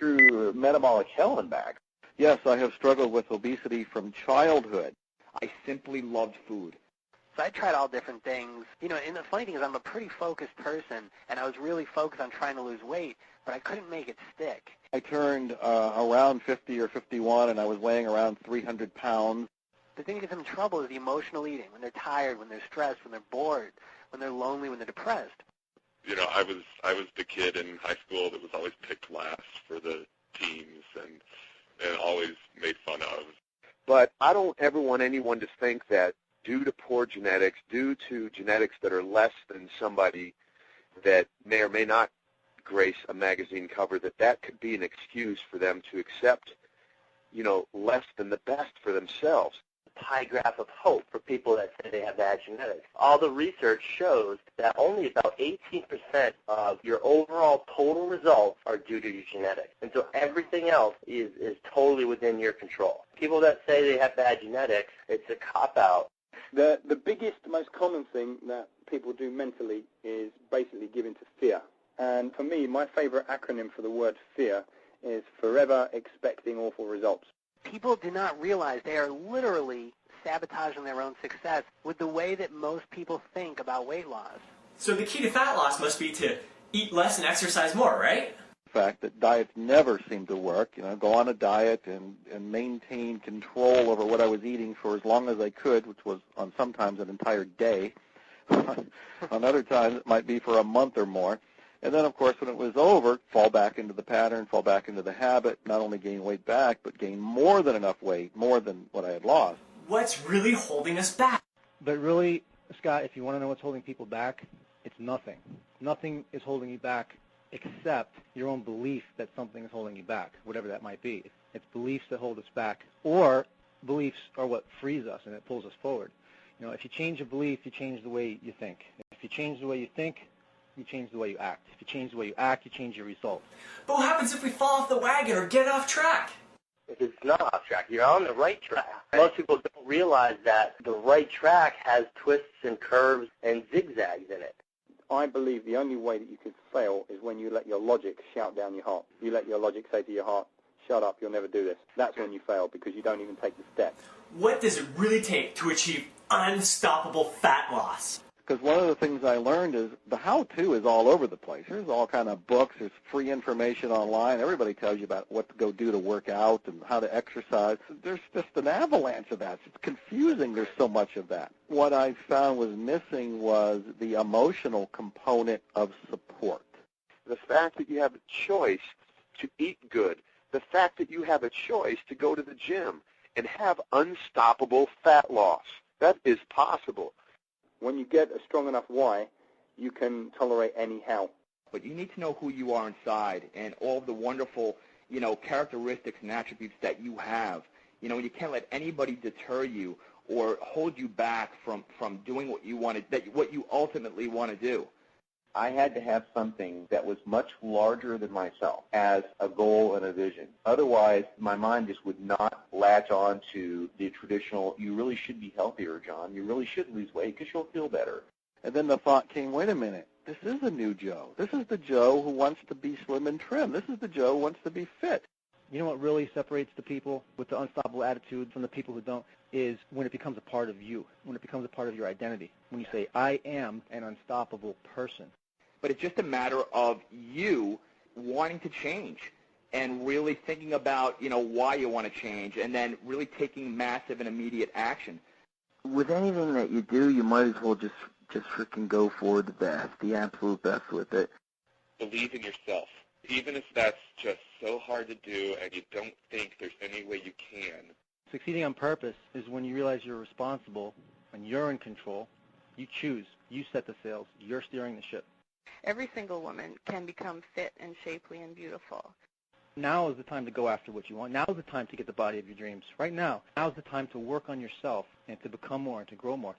through metabolic hell and back. Yes, I have struggled with obesity from childhood. I simply loved food. So I tried all different things. You know, and the funny thing is I'm a pretty focused person, and I was really focused on trying to lose weight, but I couldn't make it stick. I turned around 50 or 51, and I was weighing around 300 pounds. The thing that gets them in trouble is the emotional eating, when they're tired, when they're stressed, when they're bored, when they're lonely, when they're depressed. You know, I was the kid in high school that was always picked last for the teams and always made fun of. But I don't ever want anyone to think that due to poor genetics, due to genetics that are less than somebody that may or may not grace a magazine cover, that could be an excuse for them to accept, you know, less than the best for themselves. Pie graph of hope for people that say they have bad genetics. All the research shows that only about 18% of your overall total results are due to your genetics. And so everything else is totally within your control. People that say they have bad genetics, it's a cop-out. The biggest, most common thing that people do mentally is basically give in to fear. And for me, my favorite acronym for the word fear is forever expecting awful results. People do not realize they are literally sabotaging their own success with the way that most people think about weight loss. So the key to fat loss must be to eat less and exercise more, right? The fact that diets never seem to work, you know, go on a diet and maintain control over what I was eating for as long as I could, which was on sometimes an entire day. On other times it might be for a month or more. And then, of course, when it was over, fall back into the pattern, fall back into the habit, not only gain weight back, but gain more than enough weight, more than what I had lost. What's really holding us back? But really, Scott, if you want to know what's holding people back, it's nothing. Nothing is holding you back except your own belief that something is holding you back, whatever that might be. It's beliefs that hold us back, or beliefs are what frees us and it pulls us forward. You know, if you change a belief, you change the way you think. If you change the way you think, you change the way you act. If you change the way you act, you change your results. But what happens if we fall off the wagon or get off track? If it's not off track, you're on the right track. Most people don't realize that the right track has twists and curves and zigzags in it. I believe the only way that you can fail is when you let your logic shout down your heart. You let your logic say to your heart, shut up, you'll never do this. That's when you fail, because you don't even take the step. What does it really take to achieve unstoppable fat loss? Because one of the things I learned is the how-to is all over the place. There's all kind of books. There's free information online. Everybody tells you about what to go do to work out and how to exercise. There's just an avalanche of that. It's confusing. There's so much of that. What I found was missing was the emotional component of support. The fact that you have a choice to eat good, the fact that you have a choice to go to the gym and have unstoppable fat loss. That is possible. When you get a strong enough why, you can tolerate any how. But you need to know who you are inside and all of the wonderful, you know, characteristics and attributes that you have. You know, you can't let anybody deter you or hold you back from doing what you want to, what you ultimately want to do. I had to have something that was much larger than myself as a goal and a vision. Otherwise, my mind just would not latch on to the traditional, you really should be healthier, John. You really should lose weight because you'll feel better. And then the thought came, wait a minute, this is a new Joe. This is the Joe who wants to be slim and trim. This is the Joe who wants to be fit. You know what really separates the people with the unstoppable attitude from the people who don't is when it becomes a part of you, when it becomes a part of your identity. When you say, I am an unstoppable person. But it's just a matter of you wanting to change and really thinking about, you know, why you want to change and then really taking massive and immediate action. With anything that you do, you might as well just freaking go for the best, the absolute best with it. Believe in yourself. Even if that's just so hard to do and you don't think there's any way you can. Succeeding on purpose is when you realize you're responsible and you're in control. You choose. You set the sails. You're steering the ship. Every single woman can become fit and shapely and beautiful. Now is the time to go after what you want. Now is the time to get the body of your dreams. Right now. Now is the time to work on yourself and to become more and to grow more.